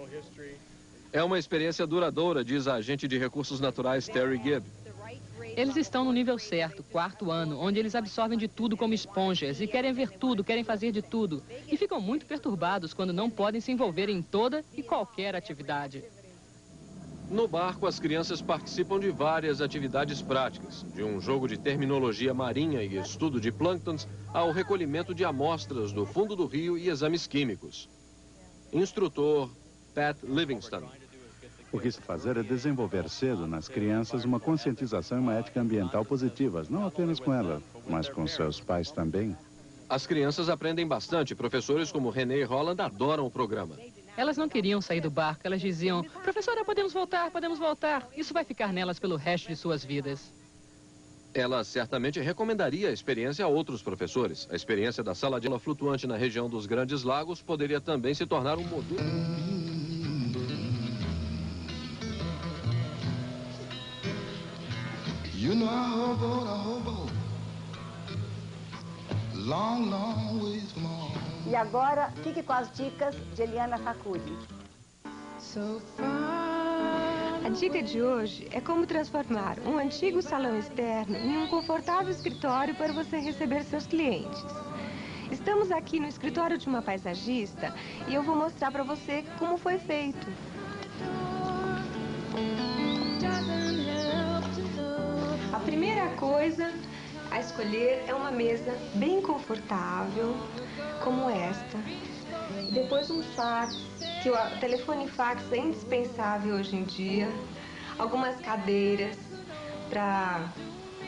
[SPEAKER 2] É uma experiência duradoura, diz a agente de recursos naturais Terry Gibb.
[SPEAKER 16] Eles estão no nível certo, 4º ano, onde eles absorvem de tudo como esponjas e querem ver tudo, querem fazer de tudo. E ficam muito perturbados quando não podem se envolver em toda e qualquer atividade.
[SPEAKER 2] No barco, as crianças participam de várias atividades práticas, de um jogo de terminologia marinha e estudo de plânctons ao recolhimento de amostras do fundo do rio e exames químicos. Instrutor Pat Livingston.
[SPEAKER 1] O que se fazer é desenvolver cedo nas crianças uma conscientização e uma ética ambiental positivas, não apenas com elas, mas com seus pais também.
[SPEAKER 2] As crianças aprendem bastante. Professores como René e Holland adoram o programa.
[SPEAKER 16] Elas não queriam sair do barco, elas diziam: professora, podemos voltar, podemos voltar. Isso vai ficar nelas pelo resto de suas vidas.
[SPEAKER 2] Ela certamente recomendaria a experiência a outros professores. A experiência da sala de aula flutuante na região dos Grandes Lagos poderia também se tornar um modelo.
[SPEAKER 17] You know I hobo, long, long ways from home.
[SPEAKER 18] E agora, fique com as dicas de Eliana Facuri.
[SPEAKER 19] A dica de hoje é como transformar um antigo salão externo em um confortável escritório para você receber seus clientes. Estamos aqui no escritório de uma paisagista e eu vou mostrar para você como foi feito. A primeira coisa a escolher é uma mesa bem confortável, como esta. Depois um fax, que o telefone fax é indispensável hoje em dia. Algumas cadeiras para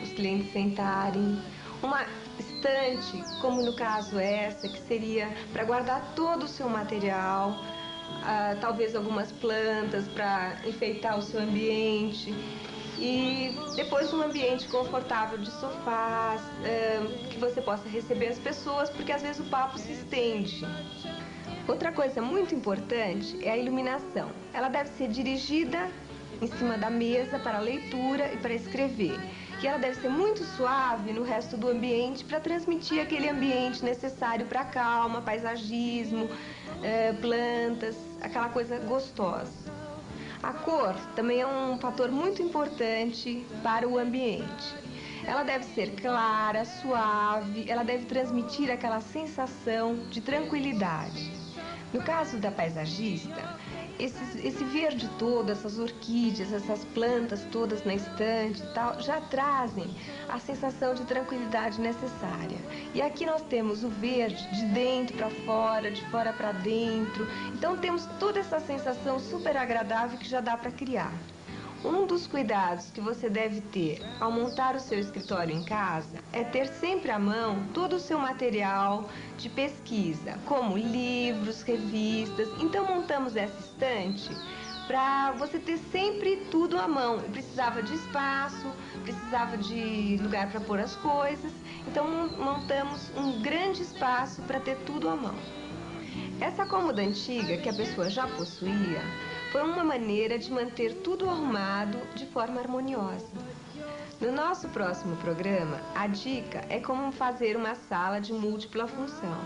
[SPEAKER 19] os clientes sentarem. Uma estante, como no caso essa, que seria para guardar todo o seu material. Talvez algumas plantas para enfeitar o seu ambiente. E depois um ambiente confortável de sofás, que você possa receber as pessoas, porque às vezes o papo se estende. Outra coisa muito importante é a iluminação. Ela deve ser dirigida em cima da mesa para leitura e para escrever. E ela deve ser muito suave no resto do ambiente para transmitir aquele ambiente necessário para calma, paisagismo, plantas, aquela coisa gostosa. A cor também é um fator muito importante para o ambiente. Ela deve ser clara, suave, ela deve transmitir aquela sensação de tranquilidade. No caso da paisagista, esse verde todo, essas orquídeas, essas plantas todas na estante e tal, já trazem a sensação de tranquilidade necessária. E aqui nós temos o verde de dentro para fora, de fora para dentro. Então temos toda essa sensação super agradável que já dá para criar. Um dos cuidados que você deve ter ao montar o seu escritório em casa é ter sempre à mão todo o seu material de pesquisa, como livros, revistas. Então montamos essa estante para você ter sempre tudo à mão. Eu precisava de espaço, precisava de lugar para pôr as coisas, então montamos um grande espaço para ter tudo à mão. Essa cômoda antiga que a pessoa já possuía foi uma maneira de manter tudo arrumado de forma harmoniosa. No nosso próximo programa, a dica é como fazer uma sala de múltipla função.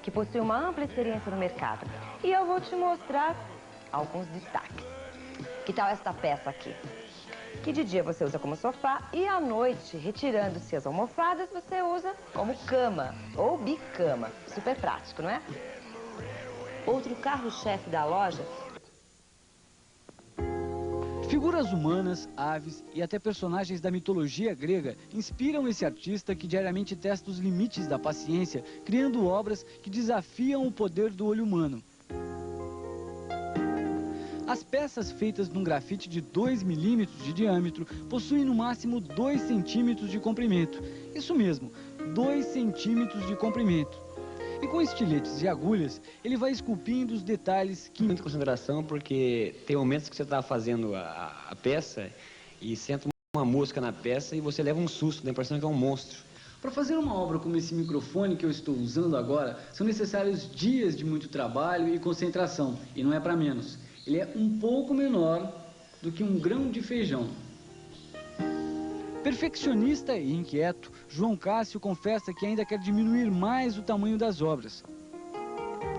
[SPEAKER 18] Que possui uma ampla experiência no mercado. E eu vou te mostrar alguns destaques. Que tal esta peça aqui? Que de dia você usa como sofá e à noite, retirando-se as almofadas, você usa como cama ou bicama. Super prático, não é? Outro carro-chefe da loja.
[SPEAKER 20] Figuras humanas, aves e até personagens da mitologia grega inspiram esse artista que diariamente testa os limites da paciência, criando obras que desafiam o poder do olho humano. As peças feitas num grafite de 2 milímetros de diâmetro possuem no máximo 2 centímetros de comprimento. Isso mesmo, 2 centímetros de comprimento. E com estiletes e agulhas, ele vai esculpindo os detalhes que...
[SPEAKER 21] Muita consideração, porque tem momentos que você está fazendo a peça e senta uma mosca na peça e você leva um susto, dá a impressão que é um monstro.
[SPEAKER 20] Para fazer uma obra como esse microfone que eu estou usando agora, são necessários dias de muito trabalho e concentração, e não é para menos. Ele é um pouco menor do que um grão de feijão. Perfeccionista e inquieto, João Cássio confessa que ainda quer diminuir mais o tamanho das obras.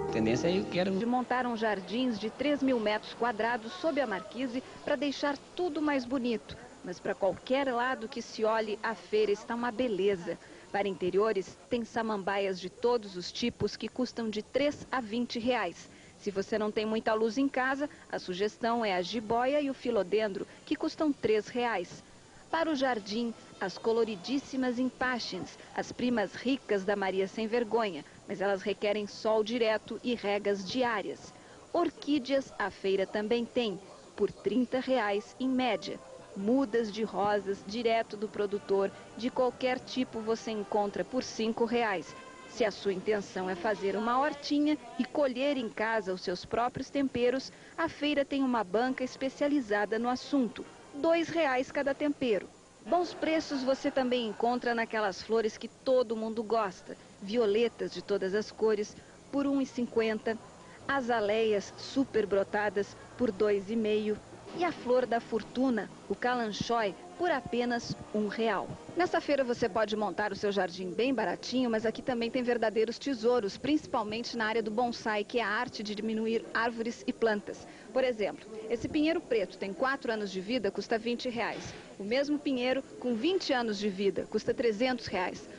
[SPEAKER 21] A tendência é eu quero...
[SPEAKER 3] Montaram jardins de 3.000 metros quadrados sob a marquise para deixar tudo mais bonito. Mas para qualquer lado que se olhe, a feira está uma beleza. Para interiores, tem samambaias de todos os tipos que custam de 3 a 20 reais. Se você não tem muita luz em casa, a sugestão é a jiboia e o filodendro, que custam 3 reais. Para o jardim, as coloridíssimas impatiens, as primas ricas da Maria Sem Vergonha, mas elas requerem sol direto e regas diárias. Orquídeas a feira também tem, por 30 reais em média. Mudas de rosas direto do produtor, de qualquer tipo você encontra por 5 reais. Se a sua intenção é fazer uma hortinha e colher em casa os seus próprios temperos, a feira tem uma banca especializada no assunto. 2 reais cada tempero. Bons preços você também encontra naquelas flores que todo mundo gosta. Violetas de todas as cores por R$ 1,50. Azaleias super brotadas por R$ 2,5. E a flor da fortuna, o calanchói, por apenas R$ 1. Nessa feira você pode montar o seu jardim bem baratinho, mas aqui também tem verdadeiros tesouros, principalmente na área do bonsai, que é a arte de diminuir árvores e plantas. Por exemplo, esse pinheiro preto tem 4 anos de vida, custa R$ 20. O mesmo pinheiro com 20 anos de vida custa R$ 300.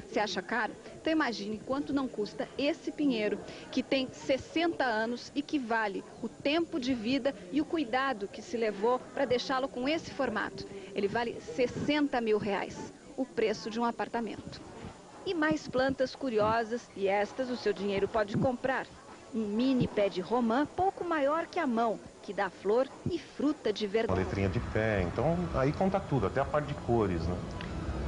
[SPEAKER 3] Você acha caro? Então imagine quanto não custa esse pinheiro, que tem 60 anos e que vale o tempo de vida e o cuidado que se levou para deixá-lo com esse formato. Ele vale R$ 60 mil, o preço de um apartamento. E mais plantas curiosas, e estas o seu dinheiro pode comprar. Um mini pé de romã pouco maior que a mão, que dá flor e fruta de verdade.
[SPEAKER 4] Uma letrinha de pé, então aí conta tudo, até a parte de cores, né?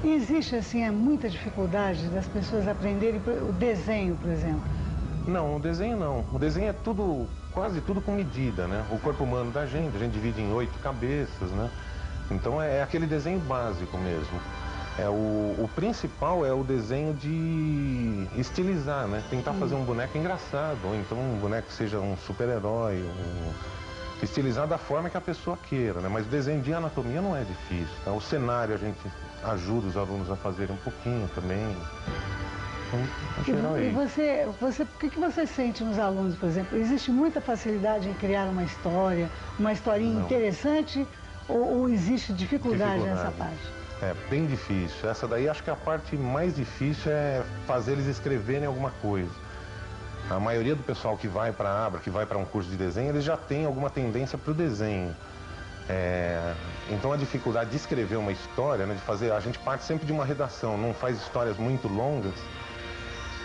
[SPEAKER 22] E existe, assim, muita dificuldade das pessoas aprenderem o desenho, por exemplo?
[SPEAKER 4] Não, o desenho não. O desenho é tudo, quase tudo com medida, né? O corpo humano da gente, a gente divide em 8 cabeças, né? Então é aquele desenho básico mesmo. O principal é o desenho de estilizar, né? Tentar fazer um boneco engraçado, ou então um boneco que seja um super-herói, estilizar da forma que a pessoa queira, né? Mas o desenho de anatomia não é difícil, tá? O cenário a gente ajuda os alunos a fazerem um pouquinho também. Então,
[SPEAKER 22] e você, o que você sente nos alunos, por exemplo? Existe muita facilidade em criar uma historinha interessante, ou existe dificuldade nessa parte?
[SPEAKER 4] É bem difícil. Essa daí acho que a parte mais difícil é fazer eles escreverem alguma coisa. A maioria do pessoal que vai para a Abra, que vai para um curso de desenho, eles já tem alguma tendência para o desenho. Então a dificuldade de escrever uma história, né, de fazer, a gente parte sempre de uma redação, não faz histórias muito longas.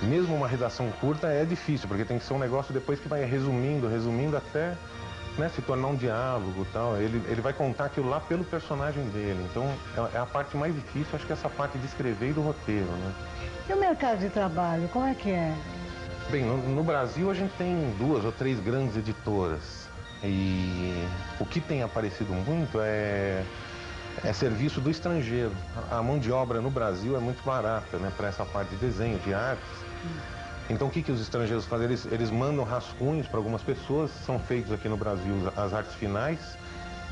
[SPEAKER 4] Mesmo uma redação curta é difícil, porque tem que ser um negócio depois que vai resumindo até, né, se tornar um diálogo e tal. Ele vai contar aquilo lá pelo personagem dele. Então é a parte mais difícil, acho que é essa parte de escrever e do roteiro, né?
[SPEAKER 22] E o mercado de trabalho, como é que é?
[SPEAKER 4] Bem, no Brasil a gente tem 2 ou 3 grandes editoras. E o que tem aparecido muito é serviço do estrangeiro. A mão de obra no Brasil é muito barata, né, para essa parte de desenho, de artes. Então o que os estrangeiros fazem? Eles mandam rascunhos para algumas pessoas, são feitos aqui no Brasil as artes finais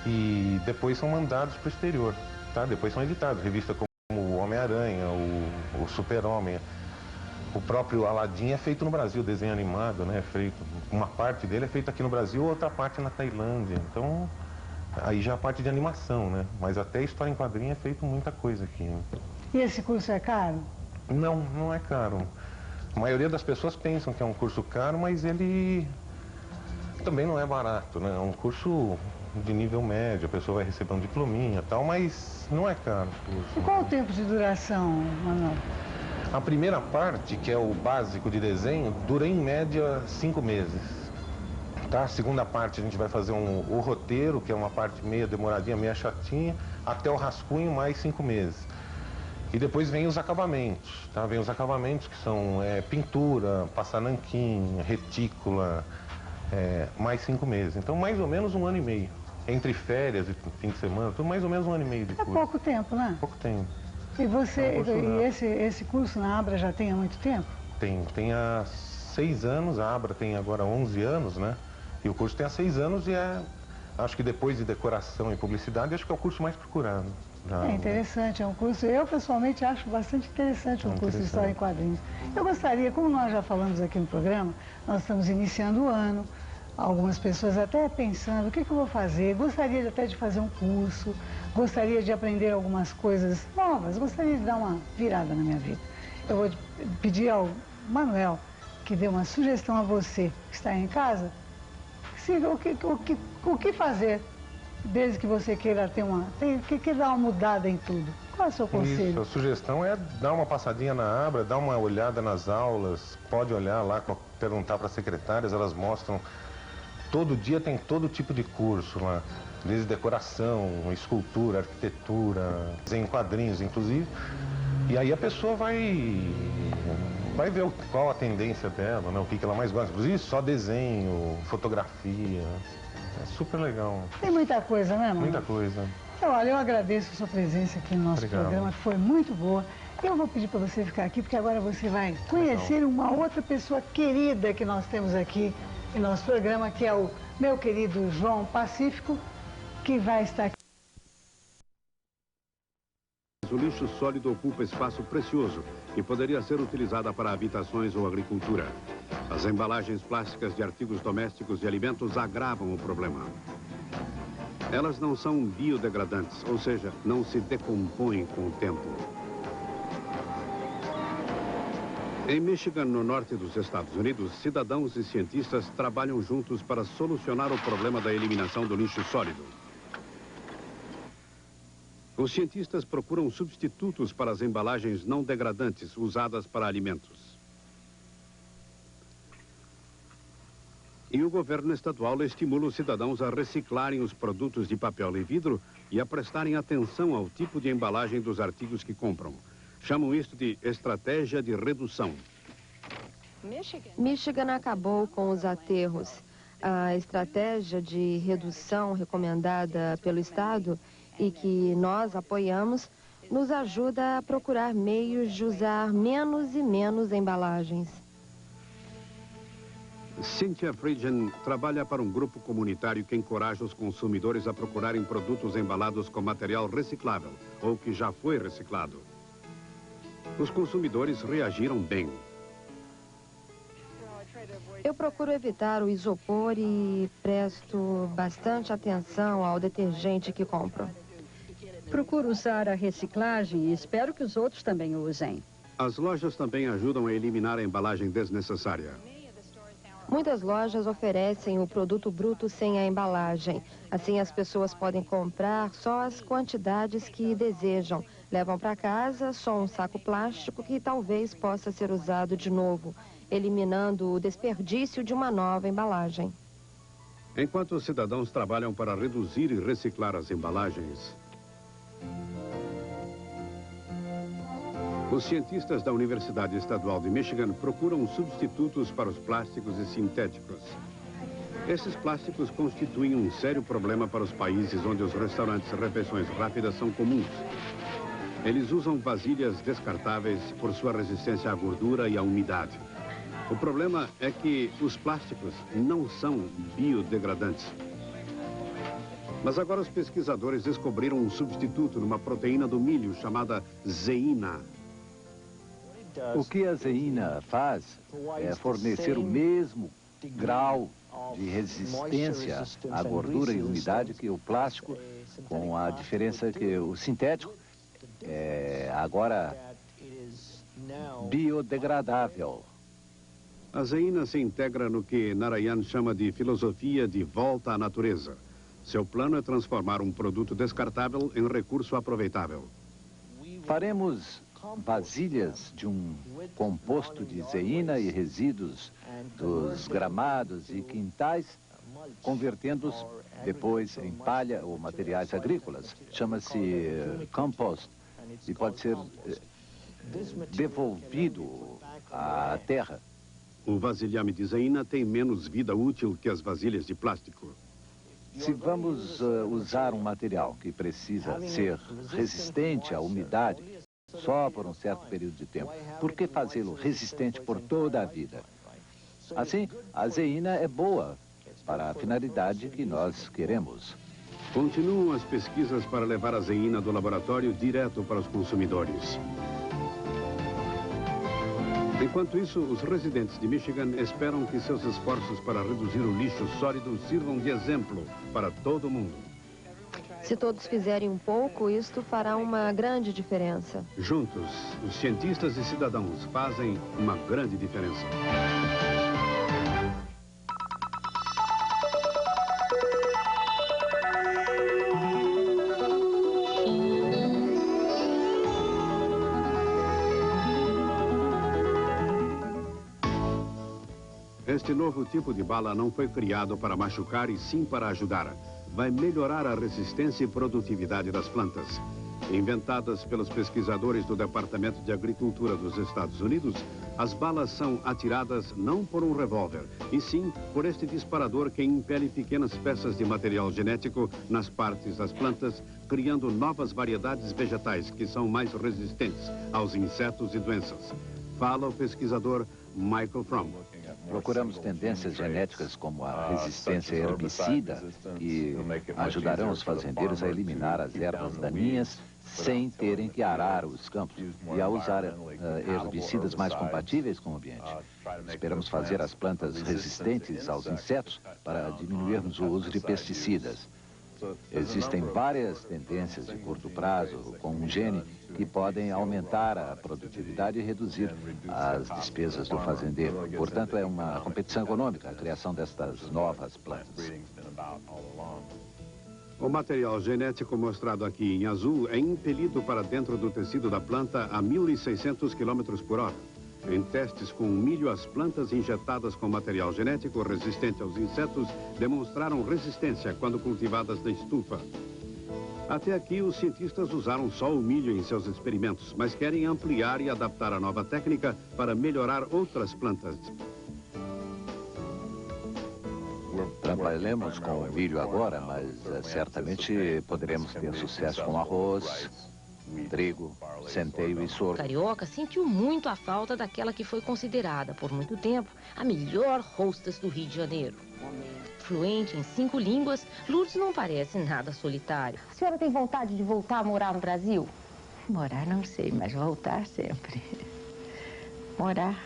[SPEAKER 4] e depois são mandados para o exterior, tá? Depois são editados, revista como o Homem-Aranha, o Super-Homem. O próprio Aladdin é feito no Brasil, desenho animado, né? Uma parte dele é feita aqui no Brasil, outra parte na Tailândia. Então, aí já a parte de animação, né? Mas até história em quadrinho é feito muita coisa aqui, né?
[SPEAKER 22] E esse curso é caro?
[SPEAKER 4] Não, não é caro. A maioria das pessoas pensam que é um curso caro, mas ele também não é barato, né? É um curso de nível médio, a pessoa vai receber um diplominha e tal, mas não é caro o curso.
[SPEAKER 22] E qual o tempo de duração, Manuel?
[SPEAKER 4] A primeira parte, que é o básico de desenho, dura em média 5 meses. Tá? A segunda parte a gente vai fazer o roteiro, que é uma parte meia demoradinha, meia chatinha, até o rascunho, mais 5 meses. E depois vem os acabamentos, tá? Vem os acabamentos que são pintura, passar nanquim, retícula, mais 5 meses. Então mais ou menos 1 ano e meio. Entre férias e fim de semana, tudo mais ou menos 1 ano e meio de curso.
[SPEAKER 22] É pouco tempo, né?
[SPEAKER 4] Pouco tempo.
[SPEAKER 22] E esse curso na Abra já tem há muito tempo?
[SPEAKER 4] Tem há 6 anos, a Abra tem agora 11 anos, né? E o curso tem há 6 anos e acho que depois de decoração e publicidade, acho que é o curso mais procurado.
[SPEAKER 22] É interessante, é um curso, eu pessoalmente acho bastante interessante o curso de História em Quadrinhos. Eu gostaria, como nós já falamos aqui no programa, nós estamos iniciando o ano, algumas pessoas até pensando, o que eu vou fazer? Gostaria até de fazer um curso, gostaria de aprender algumas coisas novas, gostaria de dar uma virada na minha vida. Eu vou pedir ao Manuel que dê uma sugestão a você que está em casa, o que fazer, desde que você queira queira dar uma mudada em tudo. Qual é o seu conselho?
[SPEAKER 5] Isso, a sugestão é dar uma passadinha na Abra, dar uma olhada nas aulas, pode olhar lá, perguntar para as secretárias, elas mostram, todo dia tem todo tipo de curso lá, desde decoração, escultura, arquitetura, desenho em quadrinhos, inclusive, e aí a pessoa vai ver qual a tendência dela, né, o que ela mais gosta, inclusive só desenho, fotografia. É super legal.
[SPEAKER 22] Tem muita coisa, né, mano?
[SPEAKER 5] Muita coisa.
[SPEAKER 22] Então, olha, eu agradeço a sua presença aqui no nosso programa, que foi muito boa. Eu vou pedir para você ficar aqui, porque agora você vai conhecer uma outra pessoa querida que nós temos aqui em nosso programa, que é o meu querido João Pacífico, que vai estar aqui.
[SPEAKER 7] O lixo sólido ocupa espaço precioso que poderia ser utilizado para habitações ou agricultura. As embalagens plásticas de artigos domésticos e alimentos agravam o problema. Elas não são biodegradantes, ou seja, não se decompõem com o tempo. Em Michigan, no norte dos Estados Unidos, cidadãos e cientistas trabalham juntos para solucionar o problema da eliminação do lixo sólido. Os cientistas procuram substitutos para as embalagens não degradantes usadas para alimentos. E o governo estadual estimula os cidadãos a reciclarem os produtos de papel e vidro e a prestarem atenção ao tipo de embalagem dos artigos que compram. Chamam isto de estratégia de redução.
[SPEAKER 18] Michigan acabou com os aterros. A estratégia de redução recomendada pelo Estado e que nós apoiamos, nos ajuda a procurar meios de usar menos e menos embalagens.
[SPEAKER 7] Cynthia Friedgen trabalha para um grupo comunitário que encoraja os consumidores a procurarem produtos embalados com material reciclável ou que já foi reciclado. Os consumidores reagiram bem.
[SPEAKER 18] Eu procuro evitar o isopor e presto bastante atenção ao detergente que compro.
[SPEAKER 15] Procuro usar a reciclagem e espero que os outros também usem.
[SPEAKER 7] As lojas também ajudam a eliminar a embalagem desnecessária.
[SPEAKER 18] Muitas lojas oferecem o produto bruto sem a embalagem. Assim, as pessoas podem comprar só as quantidades que desejam. Levam para casa só um saco plástico que talvez possa ser usado de novo, eliminando o desperdício de uma nova embalagem.
[SPEAKER 7] Enquanto os cidadãos trabalham para reduzir e reciclar as embalagens, os cientistas da Universidade Estadual de Michigan procuram substitutos para os plásticos e sintéticos. Esses plásticos constituem um sério problema para os países onde os restaurantes e refeições rápidas são comuns. Eles usam vasilhas descartáveis por sua resistência à gordura e à umidade. O problema é que os plásticos não são biodegradantes. Mas agora os pesquisadores descobriram um substituto numa proteína do milho chamada zeína.
[SPEAKER 23] O que a zeína faz é fornecer o mesmo grau de resistência à gordura e umidade que o plástico, com a diferença que o sintético é agora biodegradável.
[SPEAKER 7] A zeína se integra no que Narayan chama de filosofia de volta à natureza. Seu plano é transformar um produto descartável em recurso aproveitável.
[SPEAKER 23] Faremos vasilhas de um composto de zeína e resíduos dos gramados e quintais, convertendo-os depois em palha ou materiais agrícolas. Chama-se compost e pode ser devolvido à terra.
[SPEAKER 7] O vasilhame de zeína tem menos vida útil que as vasilhas de plástico.
[SPEAKER 23] Se vamos usar um material que precisa ser resistente à umidade só por um certo período de tempo, por que fazê-lo resistente por toda a vida? Assim, a zeína é boa para a finalidade que nós queremos.
[SPEAKER 7] Continuam as pesquisas para levar a zeína do laboratório direto para os consumidores. Enquanto isso, os residentes de Michigan esperam que seus esforços para reduzir o lixo sólido sirvam de exemplo para todo mundo.
[SPEAKER 18] Se todos fizerem um pouco, isto fará uma grande diferença.
[SPEAKER 7] Juntos, os cientistas e cidadãos fazem uma grande diferença. Este novo tipo de bala não foi criado para machucar e sim para ajudar. Vai melhorar a resistência e produtividade das plantas. Inventadas pelos pesquisadores do Departamento de Agricultura dos Estados Unidos, as balas são atiradas não por um revólver, e sim por este disparador que impele pequenas peças de material genético nas partes das plantas, criando novas variedades vegetais que são mais resistentes aos insetos e doenças. Fala o pesquisador Michael Fromm.
[SPEAKER 23] Procuramos tendências genéticas como a resistência herbicida, que ajudarão os fazendeiros a eliminar as ervas daninhas sem terem que arar os campos e a usar herbicidas mais compatíveis com o ambiente. Esperamos fazer as plantas resistentes aos insetos para diminuirmos o uso de pesticidas. Existem várias tendências de curto prazo com um gene que podem aumentar a produtividade e reduzir as despesas do fazendeiro. Portanto, é uma competição econômica a criação destas novas plantas.
[SPEAKER 7] O material genético mostrado aqui em azul é impelido para dentro do tecido da planta a 1.600 km por hora. Em testes com milho, as plantas injetadas com material genético resistente aos insetos demonstraram resistência quando cultivadas na estufa. Até aqui, os cientistas usaram só o milho em seus experimentos, mas querem ampliar e adaptar a nova técnica para melhorar outras plantas.
[SPEAKER 23] Trabalhamos com o milho agora, mas certamente poderemos ter sucesso com arroz, trigo, centeio e sorgo.
[SPEAKER 6] Carioca sentiu muito a falta daquela que foi considerada, por muito tempo, a melhor hostess do Rio de Janeiro. Fluente em 5 línguas, Lourdes não parece nada solitária.
[SPEAKER 18] A senhora tem vontade de voltar a morar no Brasil?
[SPEAKER 9] Morar não sei, mas voltar sempre. Morar